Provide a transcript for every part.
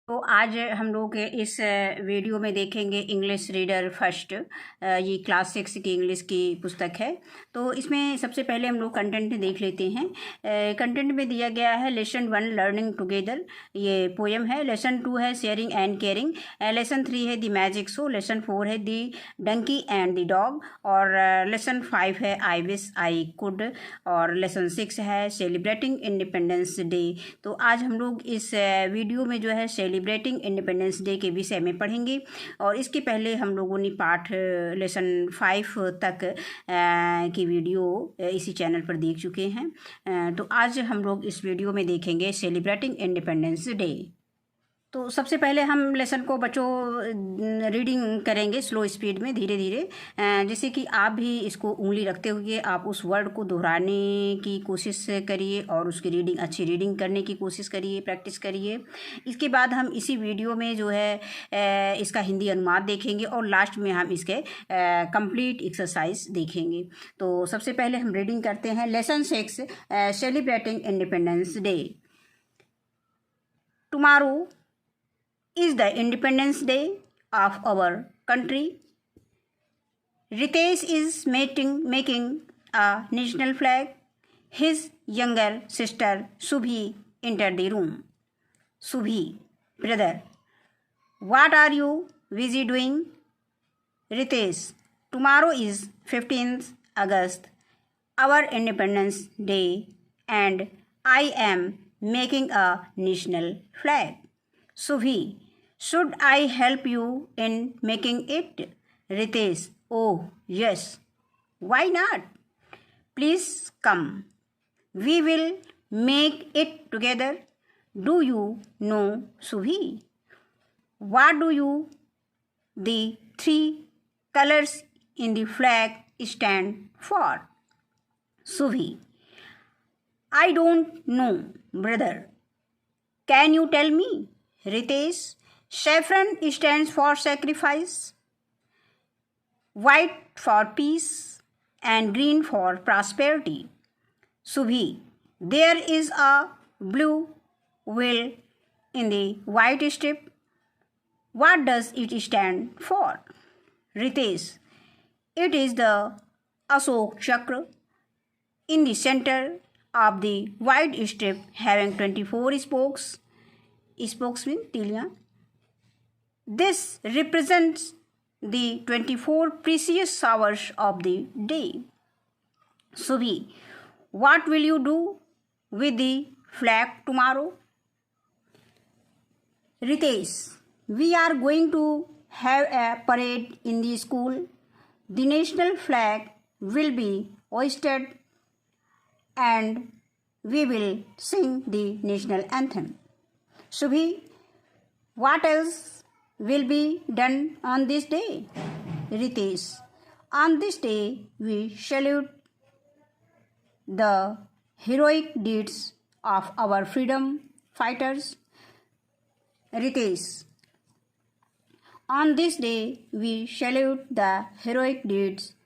तो आज हम लोग इस वीडियो में देखेंगे इंग्लिश रीडर फर्स्ट। ये क्लास 6 की इंग्लिश की पुस्तक है। तो इसमें सबसे पहले हम लोग कंटेंट देख लेते हैं। कंटेंट में दिया गया है लेसन 1 लर्निंग टुगेदर, ये पोएम है। लेसन 2 है शेयरिंग एंड केयरिंग। लेसन 3 है द मैजिक शो। लेसन 4 है the donkey and the dog. और लेसन 5 है आई विश आई कुड। और लेसन 6 है सेलिब्रेटिंग इंडिपेंडेंस डे। तो आज हम लोग इस वीडियो में जो है सेलिब्रेटिंग इंडिपेंडेंस डे के विषय में पढ़ेंगे। और इसके पहले हम लोगों ने पाठ लेसन 5 तक की वीडियो इसी चैनल पर देख चुके हैं। तो आज हम लोग इस वीडियो में देखेंगे सेलिब्रेटिंग इंडिपेंडेंस डे। तो सबसे पहले हम लेसन को बच्चों रीडिंग करेंगे स्लो स्पीड में, धीरे धीरे, जैसे कि आप भी इसको उंगली रखते हुए आप उस वर्ड को दोहराने की कोशिश करिए और उसकी रीडिंग, अच्छी रीडिंग करने की कोशिश करिए, प्रैक्टिस करिए। इसके बाद हम इसी वीडियो में जो है इसका हिंदी अनुवाद देखेंगे और लास्ट में हम इसके कंप्लीट एक्सरसाइज देखेंगे। तो सबसे पहले हम रीडिंग करते हैं lesson 6 celebrating independence day. Tomorrow is the Independence Day of our country. Ritesh is making a national flag. His younger sister Subhi entered the room. Subhi, brother, what are you busy doing? Ritesh, tomorrow is 15th August, our Independence Day, and I am making a national flag. Subhi, should I help you in making it? Ritesh, oh yes. Why not? Please come. We will make it together. Do you know, Subhi? What do you the 3 colors in the flag stand for? Subhi, I don't know, brother. Can you tell me? Ritesh, saffron stands for sacrifice, white for peace, and green for prosperity. Subhi, there is a blue wheel in the white strip. What does it stand for? Ritesh, it is the Ashok Chakra in the center of the white strip having 24 spokes. Spokes mean tiliyan. This represents the 24 precious hours of the day. Subhi, what will you do with the flag tomorrow? Ritesh, we are going to have a parade in the school. The national flag will be hoisted and we will sing the national anthem. Subhi, what else will be done on this day? Ritesh, on this day we salute the heroic deeds of our freedom fighters. Ritesh, on this day we salute the heroic deeds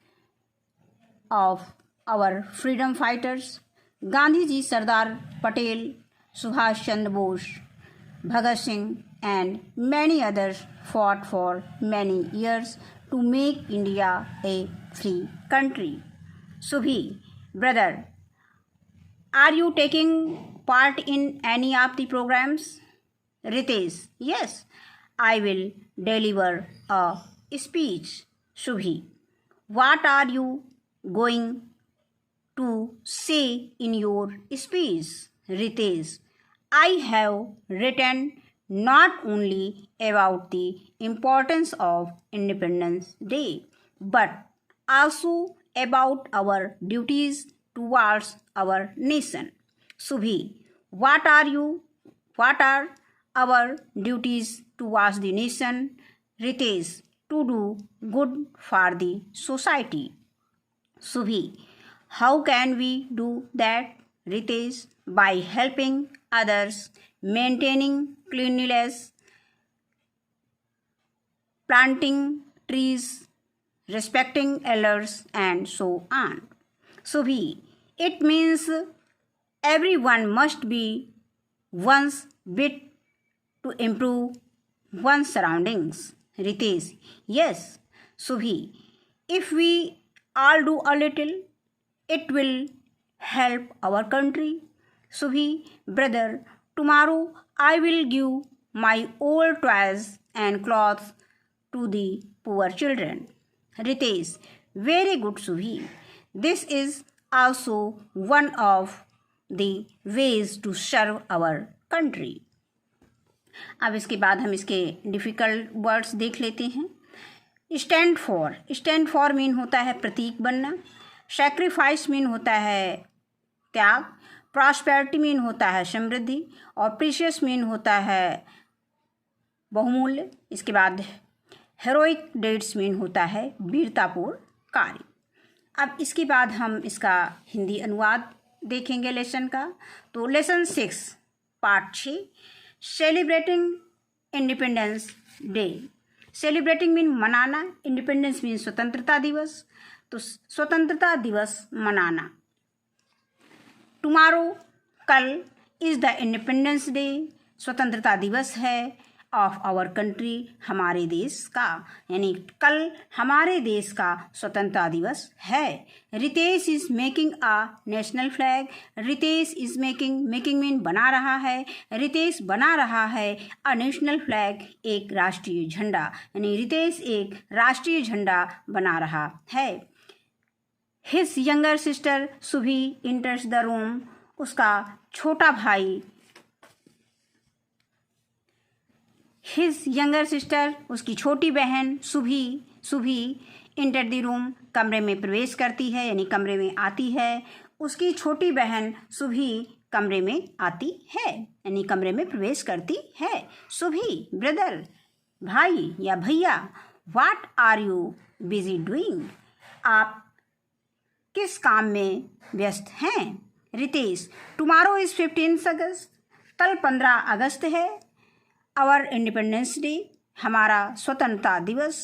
of our freedom fighters. Gandhiji, Sardar Patel, Subhash Chandra Bose, Bhagat Singh and many others fought for many years to make India a free country. Subhi, brother, are you taking part in any of the programs? Ritesh, yes, I will deliver a speech. Subhi, what are you going to say in your speech? Ritesh, I have written not only about the importance of Independence Day, but also about our duties towards our nation. Subhi, what are our duties towards the nation? Ritesh, to do good for the society. Subhi, how can we do that? Ritesh, by helping others, maintaining cleanliness, planting trees, respecting elders, and so on. Subhi, it means everyone must be once bit to improve one's surroundings. Ritesh, yes. Subhi, if we all do a little, it will help our country. Subhi, brother, tomorrow I will give my old toys and clothes to the poor children. Ritesh, very good Subhi. This is also one of the ways to serve our country. अब इसके बाद हम इसके difficult words देख लेते हैं. Stand for mean होता है प्रतीक बनना. सैक्रिफाइस मीन होता है त्याग. प्रॉस्पेरिटी मीन होता है समृद्धि. और प्रीशियस मीन होता है बहुमूल्य. इसके बाद हेरोइक डेट्स मीन होता है वीरतापूर्ण कार्य. अब इसके बाद हम इसका हिंदी अनुवाद देखेंगे लेसन का. तो lesson 6 part 6 celebrating independence day. Celebrating mean मनाना. इंडिपेंडेंस मीन स्वतंत्रता दिवस. तो स्वतंत्रता दिवस मनाना. टुमारो कल इज़ द इंडिपेंडेंस डे. स्वतंत्रता दिवस है ऑफ आवर कंट्री, हमारे देश का. यानी कल हमारे देश का स्वतंत्रता दिवस है. Ritesh is making a national flag. Ritesh is making mean बना रहा है. रितेश बना रहा है अ नेशनल फ्लैग, एक राष्ट्रीय झंडा. यानी रितेश एक राष्ट्रीय झंडा बना रहा है. His younger sister सुभी इंटर्स the room. उसका छोटा भाई हिज यंगर सिस्टर उसकी छोटी बहन सुभी इंटर द रूम कमरे में प्रवेश करती है, यानी कमरे में आती है. उसकी छोटी बहन सुभी कमरे में आती है, यानी कमरे में प्रवेश करती है. सुभी ब्रदर भाई या भैया. What are you busy doing. आप किस काम में व्यस्त हैं. Ritesh tomorrow is 15 August. कल 15 अगस्त है. आवर इंडिपेंडेंस डे, हमारा स्वतंत्रता दिवस.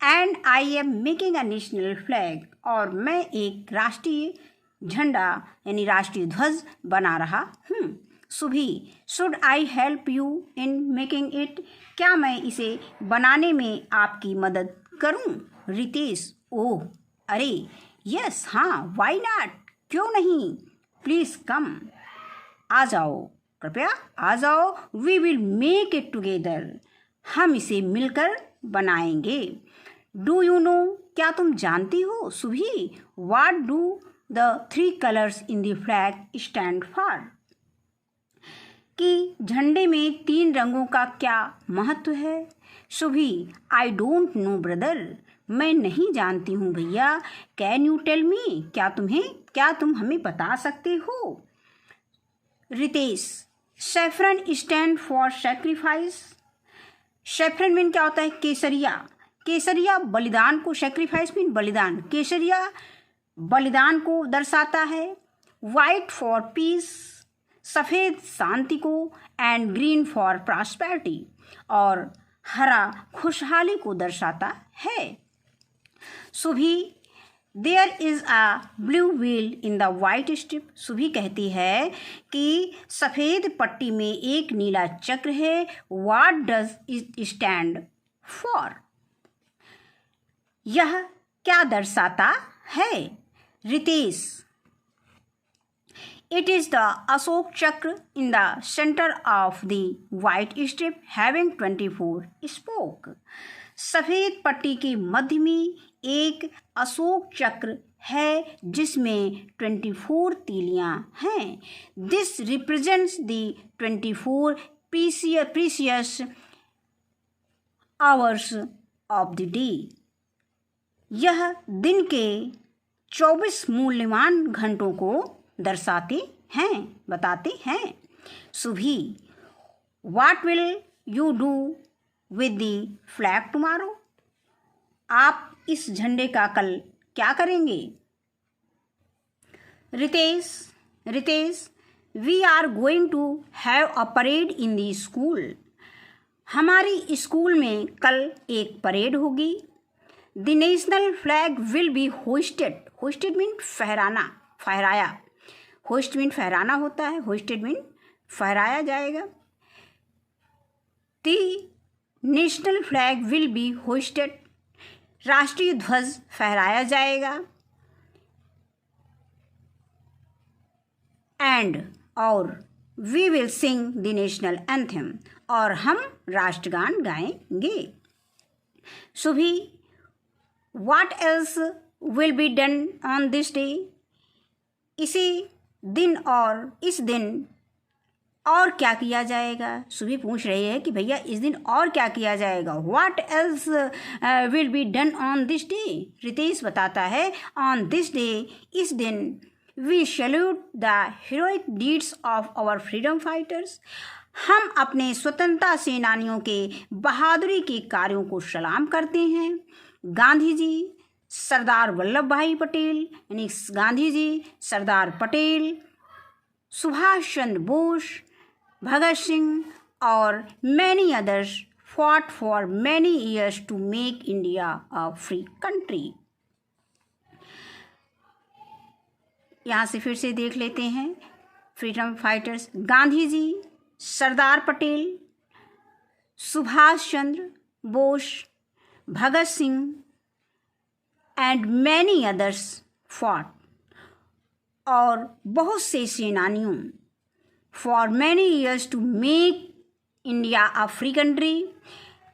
And I am making a national flag, और मैं एक राष्ट्रीय झंडा यानी राष्ट्रीय ध्वज बना रहा हूँ. Subhi should I help you in making it. क्या मैं इसे बनाने में आपकी मदद करूँ. रितेश ओह अरे यस हाँ वाई नॉट, क्यों नहीं. प्लीज़ कम, आ जाओ, कृपया आ जाओ. We will make it together, हम इसे मिलकर बनाएंगे. डू यू नो, क्या तुम जानती हो Subhi. What do the 3 colours in the flag stand for. कि झंडे में 3 रंगों का क्या महत्व है. Subhi I don't know brother, मैं नहीं जानती हूँ भैया. कैन यू टेल मी, क्या तुम हमें बता सकते हो. Ritesh saffron stand for sacrifice. Saffron mean क्या होता है केसरिया. केसरिया बलिदान को, सेक्रीफाइस मीन बलिदान, केसरिया बलिदान को दर्शाता है. वाइट फॉर पीस, सफ़ेद शांति को. एंड ग्रीन फॉर प्रॉस्पेरिटी, और हरा खुशहाली को दर्शाता है. Subhi there is a blue wheel in the white strip. Subhi कहती है कि सफ़ेद पट्टी में एक नीला चक्र है. What does it stand for. यह क्या दर्शाता है. Ritesh it is the Ashok Chakra in the centre of the white strip having 24 spoke. सफ़ेद पट्टी के मध्य में एक अशोक चक्र है जिसमें 24 तीलियां हैं. This represents the 24 precious hours of the day. यह दिन के 24 मूल्यवान घंटों को दर्शाते हैं, बताते हैं. Subhi what will you do with the flag tomorrow. आप इस झंडे का कल क्या करेंगे. Ritesh we are going to have a parade in the school. हमारी स्कूल में कल एक परेड होगी. The national flag will be hosted. Hosted mean फहराना, फहराया. होस्ट मीन फहराना होता है, होस्टेड मीन फहराया जाएगा. The national flag will be hosted, राष्ट्रीय ध्वज फहराया जाएगा, एंड और we will sing the national anthem, और हम राष्ट्रगान गाएंगे। Subhi, what else will be done on this day, इसी दिन और इस दिन और क्या किया जाएगा। सुभी पूछ रही है कि भैया इस दिन और क्या किया जाएगा। What else will be done on this day, Ritesh बताता है ऑन दिस डे, इस दिन we salute the heroic deeds of our freedom fighters, हम अपने स्वतंत्रता सेनानियों के बहादुरी के कार्यों को सलाम करते हैं। गांधी जी, सरदार वल्लभ भाई पटेल यानी गांधी जी, सरदार पटेल, सुभाष चंद्र बोस, भगत सिंह और many others fought for many years to make India a free country. यहाँ से फिर से देख लेते हैं freedom fighters. Gandhi ji, Sardar Patel, Subhash Chandra Bose, Bhagat Singh and many others fought, और बहुत से सेनानियों, for many years to make India a free country,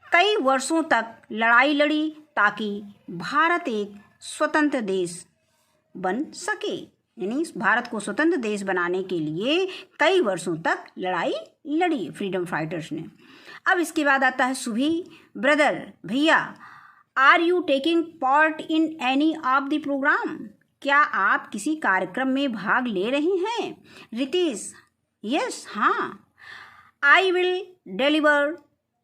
कई वर्षों तक लड़ाई लड़ी ताकि भारत एक स्वतंत्र देश बन सके, यानी भारत को स्वतंत्र देश बनाने के लिए कई वर्षों तक लड़ाई लड़ी फ्रीडम फाइटर्स ने। अब इसके बाद आता है सुभी, ब्रदर भैया, are you taking part in any of the programme, क्या आप किसी कार्यक्रम में भाग ले रहे हैं। रितेश, यस हाँ। I will deliver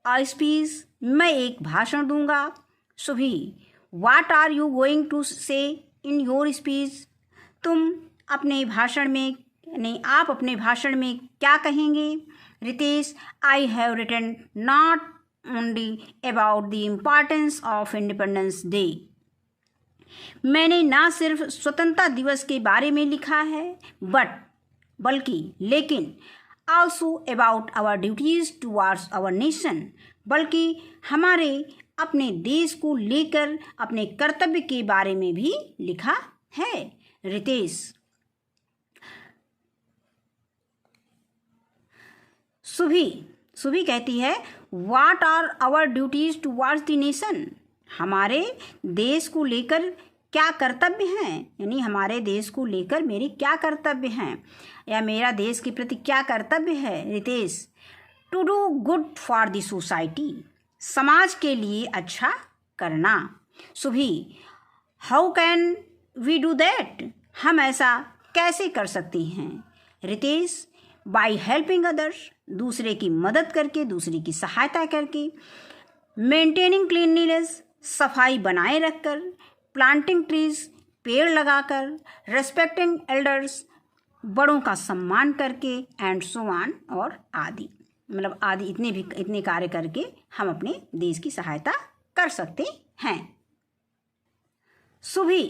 a speech, मैं एक भाषण दूंगा। Subhi, what are you going to say in your speech, तुम अपने भाषण में यानी आप अपने भाषण में क्या कहेंगे। Ritesh, I have written not only about the importance of independence day, मैंने ना सिर्फ स्वतंत्रता दिवस के बारे में लिखा है बल्कि लेकिन also about our duties towards our nation, बल्कि हमारे अपने देश को लेकर अपने कर्तव्य के बारे में भी लिखा है। रितेश, सुभी कहती है what are our duties towards the nation, हमारे देश को लेकर क्या कर्तव्य हैं, यानी हमारे देश को लेकर मेरे क्या कर्तव्य हैं या मेरा देश के प्रति क्या कर्तव्य है। Ritesh, to do good for the society, समाज के लिए अच्छा करना। Subhi, how can we do that, हम ऐसा कैसे कर सकते हैं। रितेश, बाय हेल्पिंग अदर्स, दूसरे की मदद करके, दूसरे की सहायता करके। मेंटेनिंग क्लीनलीनेस, सफाई बनाए रखकर। प्लांटिंग ट्रीज, पेड़ लगाकर। रेस्पेक्टिंग एल्डर्स, बड़ों का सम्मान करके। एंड सो ऑन, और आदि, मतलब आदि इतने कार्य करके हम अपने देश की सहायता कर सकते हैं। सुभी,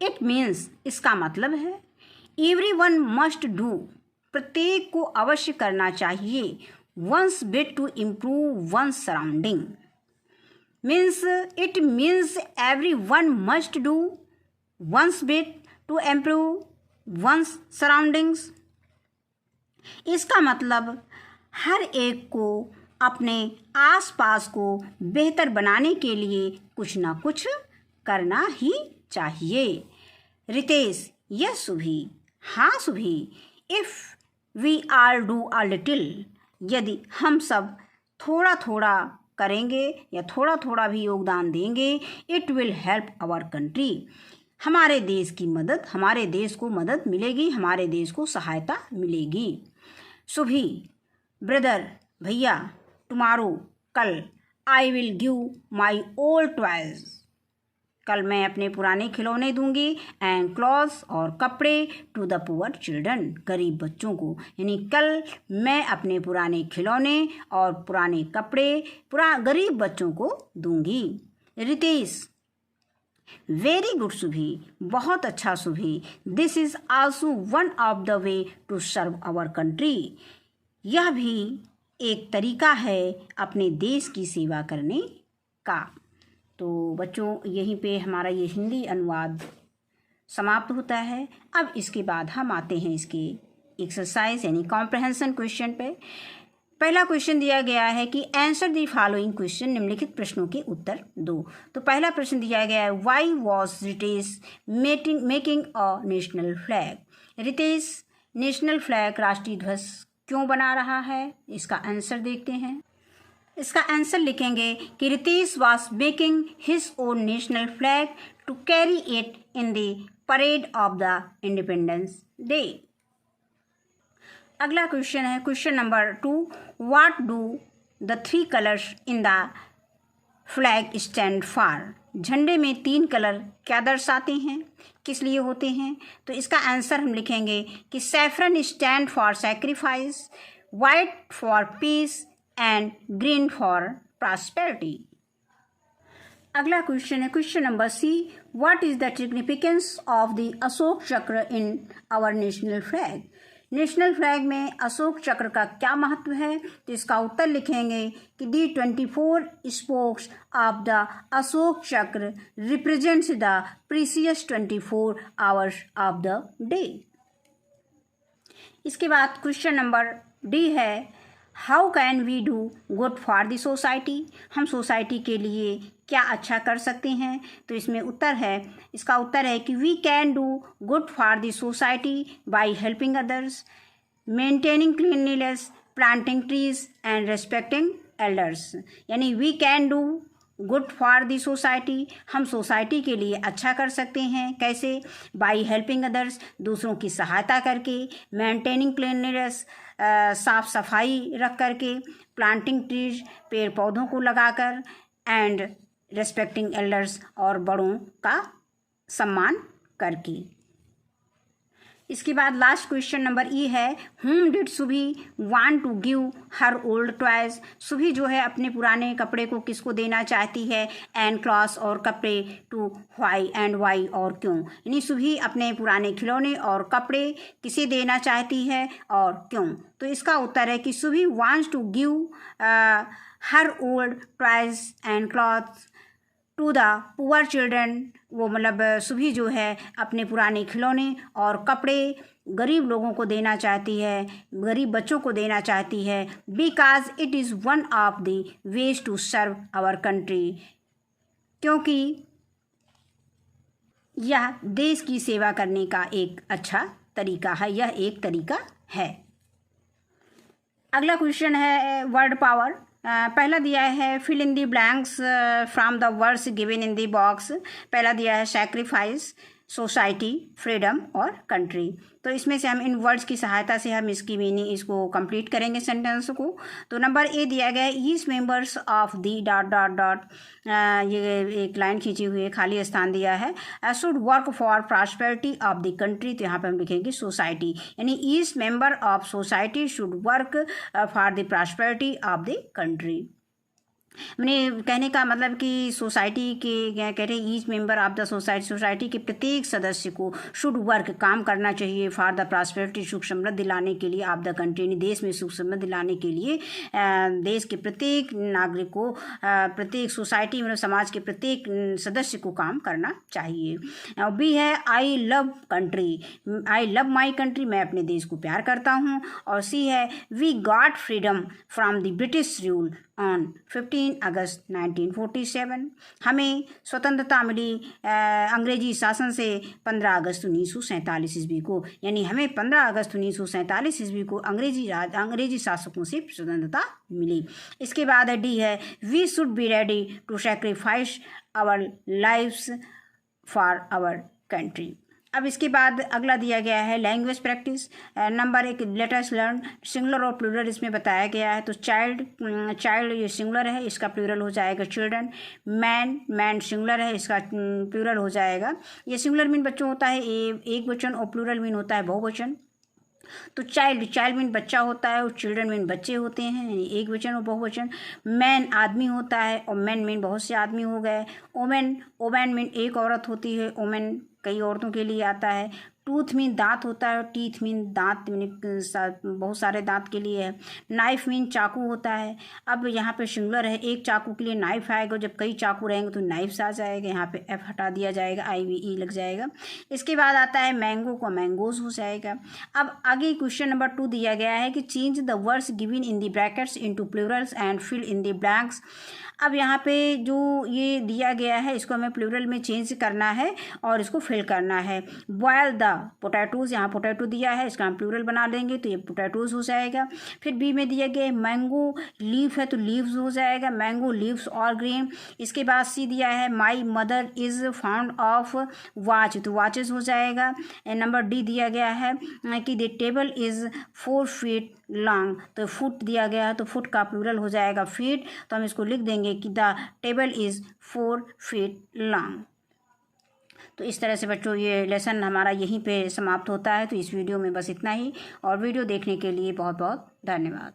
इट मीन्स, इसका मतलब है एवरीवन मस्ट डू, प्रत्येक को अवश्य करना चाहिए। One's bit to improve one's surrounding, means it means everyone must do one's bit to improve one's surroundings, इसका मतलब हर एक को अपने आसपास को बेहतर बनाने के लिए कुछ ना कुछ करना ही चाहिए। रितेश, यस सुभी, हाँ Subhi. If we all do a little, यदि हम सब थोड़ा थोड़ा करेंगे या थोड़ा थोड़ा भी योगदान देंगे, it will help our country, हमारे देश की मदद, हमारे देश को मदद मिलेगी, हमारे देश को सहायता मिलेगी। सुभी, ब्रदर भैया, टुमारो, कल, I will give my old toys, कल मैं अपने पुराने खिलौने दूंगी। एंड क्लॉथ्स, और कपड़े, टू द पुअर चिल्ड्रन, गरीब बच्चों को, यानी कल मैं अपने पुराने खिलौने और पुराने कपड़े गरीब बच्चों को दूंगी। रितेश, वेरी गुड सुभी, बहुत अच्छा Subhi. This is also one of the way to serve our country, यह भी एक तरीका है अपने देश की सेवा करने का। तो बच्चों यहीं पे हमारा ये हिंदी अनुवाद समाप्त होता है। अब इसके बाद हम आते हैं इसके एक्सरसाइज यानी कॉम्प्रहेंशन क्वेश्चन पे। पहला क्वेश्चन दिया गया है कि आंसर द फॉलोइंग क्वेश्चन, निम्नलिखित प्रश्नों के उत्तर दो। तो पहला प्रश्न दिया गया है why was Ritesh making a national flag. Ritesh national flag राष्ट्रीय ध्वज क्यों बना रहा है, इसका आंसर देखते हैं। इसका आंसर लिखेंगे कि Ritesh was making his own national flag to carry it in the parade of the independence day. अगला क्वेश्चन है question number 2, what do the 3 colours in the flag stand for. झंडे में 3 कलर क्या दर्शाते हैं, किस लिए होते हैं। तो इसका आंसर हम लिखेंगे कि saffron stand for sacrifice, white for peace and green for prosperity. अगला क्वेश्चन है question number C, what is the significance of the Ashok Chakra in our national flag. National flag में अशोक चक्र का क्या महत्व है। तो इसका उत्तर लिखेंगे कि the 24 spokes of the Ashok Chakra represents the precious 24 hours of the day. इसके बाद क्वेश्चन नंबर डी है how can we do good for the society. हम सोसाइटी के लिए क्या अच्छा कर सकते हैं। तो इसमें उत्तर है, इसका उत्तर है कि we can do good for the society by helping others, maintaining cleanliness, planting trees and respecting elders. यानी we can do good for the society, हम सोसाइटी के लिए अच्छा कर सकते हैं। कैसे, बाई हेल्पिंग अदर्स, दूसरों की सहायता करके, मेंटेनिंग क्लीनलीनेस, साफ सफाई रख करके, प्लांटिंग ट्रीज, पेड़ पौधों को लगाकर, एंड रेस्पेक्टिंग एल्डर्स, और बड़ों का सम्मान करके। इसके बाद लास्ट क्वेश्चन नंबर ई है whom did Subhi want to give her old toys. Subhi जो है अपने पुराने कपड़े को किसको देना चाहती है, एंड क्लॉथ्स और कपड़े, टू व्हाई एंड वाई और क्यों। यानी सुभी अपने पुराने खिलौने और कपड़े किसे देना चाहती है और क्यों। तो इसका उत्तर है कि Subhi wants to give her old toys and clothes to the poor children. वो मतलब सुभी जो है अपने पुराने खिलौने और कपड़े गरीब लोगों को देना चाहती है, गरीब बच्चों को देना चाहती है, because it is one of the ways to serve our country, क्योंकि यह देश की सेवा करने का एक अच्छा तरीका है, यह एक तरीका है। अगला क्वेश्चन है वर्ड पावर। पहला दिया है fill in the blanks from the words given in the box. पहला दिया है सैक्रिफाइस, सोसाइटी, फ्रीडम और कंट्री। तो इसमें से हम इन वर्ड्स की सहायता से हम इसकी मीनिंग इसको कंप्लीट करेंगे सेंटेंस को। तो नंबर ए दिया गया है each members of the dot dot dot, ये एक लाइन खींची हुई है, खाली स्थान दिया है, should work for prosperity of the country. तो यहाँ पर हम लिखेंगे सोसाइटी, यानी each member of society should work for the prosperity of the country. मैंने कहने का मतलब कि सोसाइटी के कह रहे each member of the society, society के प्रत्येक सदस्य को शुड वर्क काम करना चाहिए फॉर द प्रॉस्पेरिटी, सुख समृद्धि लाने के लिए, ऑफ द कंट्री, देश में सुख समृद्धि लाने के लिए देश के प्रत्येक नागरिक को, प्रत्येक सोसाइटी मतलब समाज के प्रत्येक सदस्य को काम करना चाहिए। बी है I love country, I love my country, मैं अपने देश को प्यार करता हूँ। और सी है we got freedom from the British rule on 15 August 1947, हमें स्वतंत्रता मिली अंग्रेजी शासन से 15 अगस्त 1947 ईस्वी को, यानी हमें 15 अगस्त 1947 ईस्वी को अंग्रेजी शासकों से स्वतंत्रता मिली। इसके बाद डी है we should be ready to sacrifice our lives for our country. अब इसके बाद अगला दिया गया है language practice. Number 1 letters learn, singular और प्लूरल इसमें बताया गया है। तो चाइल्ड ये सिंगुलर है, इसका प्लूरल हो जाएगा चिल्ड्रन। मैन सिंगुलर है, इसका प्लूरल हो जाएगा। ये सिंगुलर मीन बच्चों होता है एक वचन, और प्लूरल मीन होता है बहुवचन। तो चाइल्ड मीन बच्चा होता है, और चिल्ड्रन मीन बच्चे होते हैं, यानी एक वचन और बहुवचन। मैन आदमी होता है, और मैन मीन बहुत से आदमी हो गए। ओमेन मीन एक औरत होती है, ओमेन कई औरतों के लिए आता है। टूथ मीन दांत होता है, टीथ मीन दांत, बहुत सारे दांत के लिए है। नाइफ मीन चाकू होता है। अब यहाँ पे सिंगुलर है, एक चाकू के लिए नाइफ आएगा, जब कई चाकू रहेंगे तो नाइफ्स आ जाएगा, यहाँ पे एफ हटा दिया जाएगा, IVE लग जाएगा। इसके बाद आता है मैंगो को मैंगोज हो जाएगा। अब आगे क्वेश्चन नंबर 2 दिया गया है कि change the words given in the brackets into plurals and fill in the blanks. अब यहाँ पे जो ये दिया गया है इसको हमें प्लूरल में चेंज करना है और इसको फिल करना है। बॉयल द पोटैटोज़, यहाँ पोटैटो दिया है, इसका हम प्लूरल बना देंगे तो ये पोटैटोज़ हो जाएगा। फिर बी में दिया गया है मैंगो लीफ है तो लीव्स हो जाएगा, मैंगो लीव्स और ग्रीन। इसके बाद सी दिया है my mother is found of watch, तो वॉचेस हो जाएगा। नंबर डी दिया गया है कि the table is 4 feet long, तो फुट दिया गया है तो फुट का प्लूरल हो जाएगा फीट, तो हम इसको लिख देंगे कि the table is 4 feet long. तो इस तरह से बच्चों ये लेसन हमारा यहीं पे समाप्त होता है। तो इस वीडियो में बस इतना ही, और वीडियो देखने के लिए बहुत बहुत धन्यवाद।